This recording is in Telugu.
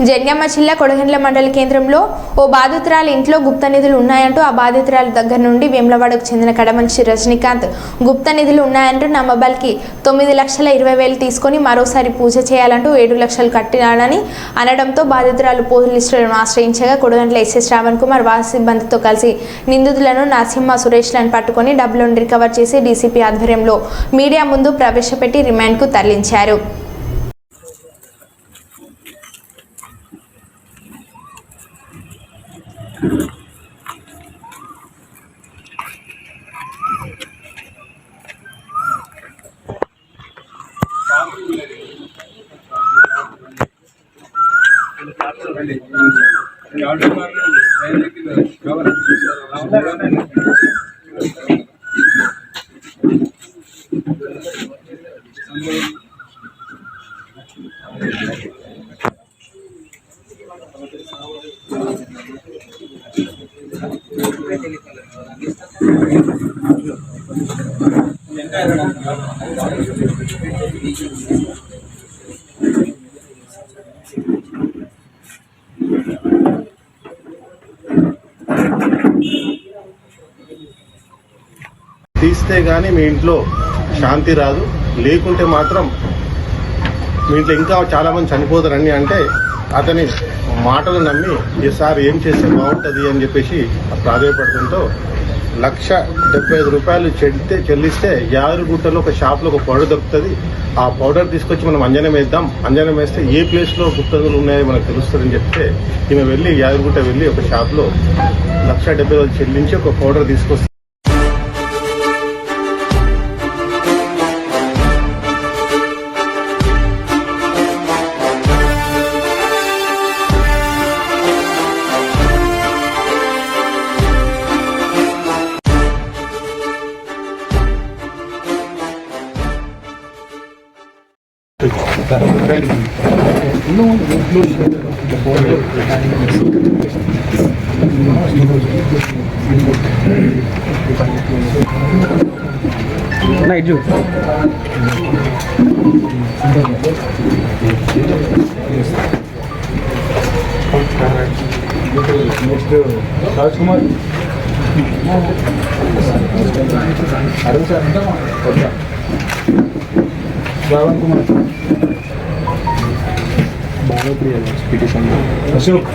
జన్యామ జిల్లా కొడగండ్ల మండల కేంద్రంలో ఓ బాధితురాలి ఇంట్లో గుప్త నిధులు ఉన్నాయంటూ ఆ బాధితురాలి దగ్గర నుండి వేములవాడకు చెందిన కడమంచి రజనీకాంత్ గుప్త నిధులు ఉన్నాయంటూ నా మొబైల్కి 9,20,000 తీసుకొని మరోసారి పూజ చేయాలంటూ 7 లక్షలు కట్టినాడని అనడంతో బాధితురాలు పోలీసులను ఆశ్రయించగా కొడగండ్ల ఎస్ఎస్ శ్రావణ్ కుమార్ వాసి సిబ్బందితో కలిసి నిందితులను నరసింహ సురేష్లను పట్టుకొని డబ్బులను రికవర్ చేసి డీసీపీ ఆధ్వర్యంలో మీడియా ముందు ప్రవేశపెట్టి రిమాండ్కు తరలించారు. తీస్తే గానీ మీ ఇంట్లో శాంతి రాదు, లేకుంటే మాత్రం మీ ఇంట్లో ఇంకా చాలా మంది చనిపోతారని అంటే అతని మాటలు నమ్మి ఈసారి ఏం చేస్తే బాగుంటుంది అని చెప్పేసి ప్రాధాన్యపడుతుంటో 1,75,000 చెల్లిస్తే యాదగిరిగుట్టలో ఒక షాప్లో ఒక పౌడర్ దొరుకుతుంది. ఆ పౌడర్ తీసుకొచ్చి మనం అంజనం వేద్దాం, అంజనం వేస్తే ఏ ప్లేస్లో గుప్తలు ఉన్నాయో మనకు తెలుస్తుందని చెప్తే ఈమె వెళ్ళి యాదగిరిగుట్ట వెళ్ళి ఒక షాప్లో 1,70,000 చెల్లించి ఒక పౌడర్ తీసుకొస్తే రాజ్కుమార్ అరుణ్ సార్ శ్రావణ్ కుమార్ బాలప్రియ పిటిషన్ అశోక్